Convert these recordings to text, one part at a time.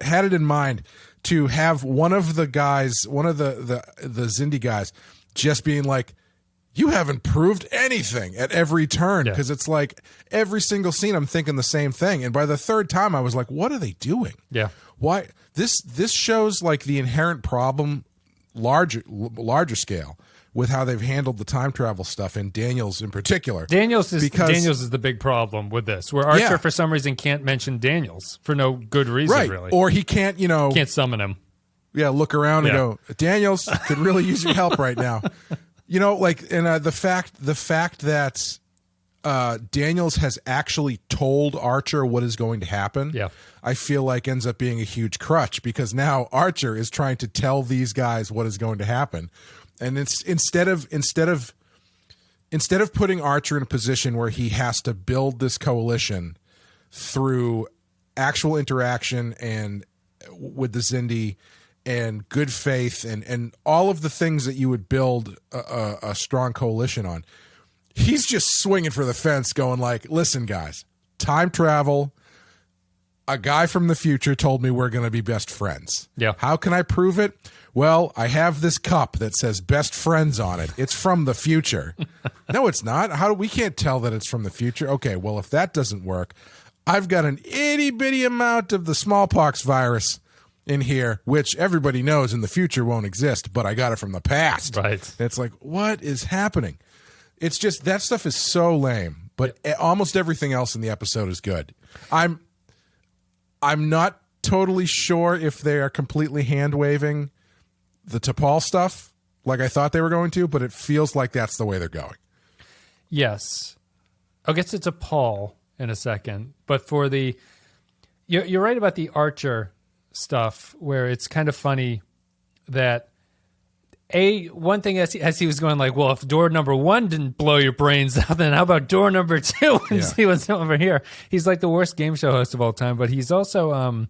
had it in mind to have one of the guys, one of the Xindi guys, just being like, you haven't proved anything at every turn, because it's like every single scene I'm thinking the same thing, and by the third time I was like, what are they doing? Yeah. Why this shows like the inherent problem larger scale with how they've handled the time travel stuff, and Daniels in particular. Daniels is the big problem with this, where Archer for some reason can't mention Daniels for no good reason, really. Or he can't, can't summon him. Yeah, look around and go, Daniels could really use your help right now. And the fact that Daniels has actually told Archer what is going to happen, I feel like ends up being a huge crutch, because now Archer is trying to tell these guys what is going to happen. And it's instead of putting Archer in a position where he has to build this coalition through actual interaction and with the Xindi and good faith and all of the things that you would build a strong coalition on, he's just swinging for the fence, going like, listen, guys, time travel. A guy from the future told me we're going to be best friends. Yeah. How can I prove it? Well, I have this cup that says best friends on it. It's from the future. No, it's not. We can't tell that it's from the future. Okay, well, if that doesn't work, I've got an itty bitty amount of the smallpox virus in here, which everybody knows in the future won't exist, but I got it from the past. Right. And it's like, what is happening? It's just, that stuff is so lame, but almost everything else in the episode is good. I'm not totally sure if they are completely hand-waving the T'Pol stuff like I thought they were going to, but it feels like that's the way they're going. Yes. I'll get to T'Pol in a second, but for you're right about the Archer stuff, where it's kind of funny that one thing as he was going like, well, if door number 1 didn't blow your brains out, then how about door number 2 and see what's over here? He's like the worst game show host of all time, but he's also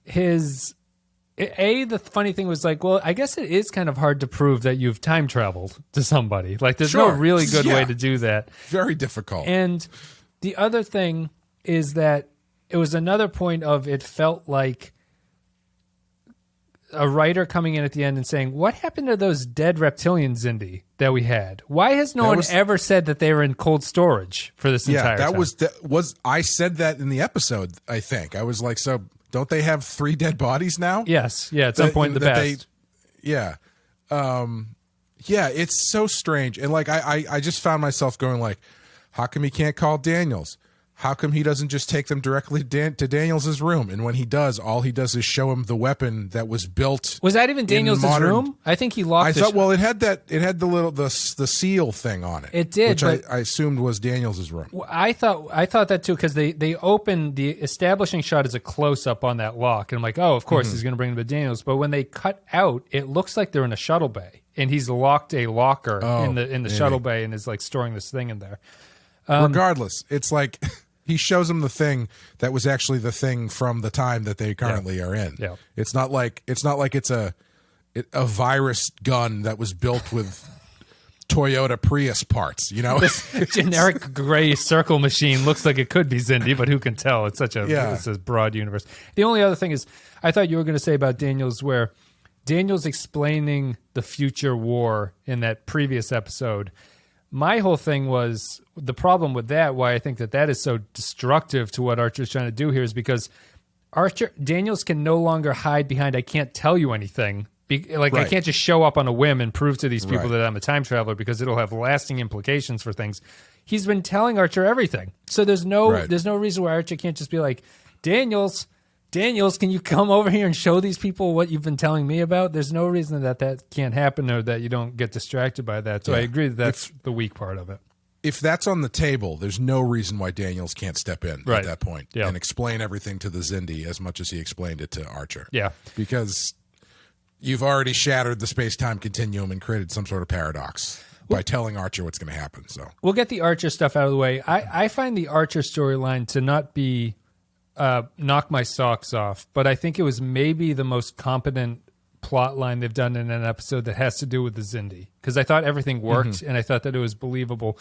the funny thing was like, well, I guess it is kind of hard to prove that you've time traveled to somebody. Like, there's no really good way to do that. Very difficult. And the other thing is that it was another point of, it felt like a writer coming in at the end and saying, what happened to those dead reptilian Xindi that we had? Why has no one ever said that they were in cold storage for this entire time? I said that in the episode, I think. I was like, so don't they have 3 dead bodies now? Yes. Yeah, at some point in the past. It's so strange. And like, I just found myself going like, how come he can't call Daniels? How come he doesn't just take them directly to Daniels' room? And when he does, all he does is show him the weapon that was built. Was that even Daniels' room? I think he locked. Well, it had the seal thing on it. It did, which I assumed was Daniels' room. I thought that too, because they opened the establishing shot as a close up on that lock, and I'm like, oh, of course he's going to bring him to Daniels. But when they cut out, it looks like they're in a shuttle bay, and he's locked a locker in the shuttle bay and is like storing this thing in there. Regardless, it's like he shows him the thing that was actually the thing from the time that they currently are in. Yeah. It's not like it's a virus gun that was built with Toyota Prius parts, This generic gray circle machine looks like it could be Xindi, but who can tell? It's such it's a broad universe. The only other thing is, I thought you were going to say about Daniels, where Daniels explaining the future war in that previous episode. My whole thing was the problem with that, why I think that is so destructive to what Archer's trying to do here, is because Daniels can no longer hide behind, I can't tell you anything. I can't just show up on a whim and prove to these people that I'm a time traveler, because it'll have lasting implications for things. He's been telling Archer everything. So there's no reason why Archer can't just be like, Daniels, can you come over here and show these people what you've been telling me about? There's no reason that can't happen, or that you don't get distracted by that. So I agree that's the weak part of it. If that's on the table, there's no reason why Daniels can't step in at that point and explain everything to the Xindi as much as he explained it to Archer. Yeah. Because you've already shattered the space-time continuum and created some sort of paradox by telling Archer what's going to happen. So we'll get the Archer stuff out of the way. I find the Archer storyline to not be knock my socks off, but I think it was maybe the most competent plot line they've done in an episode that has to do with the Xindi, because I thought everything worked and I thought that it was believable.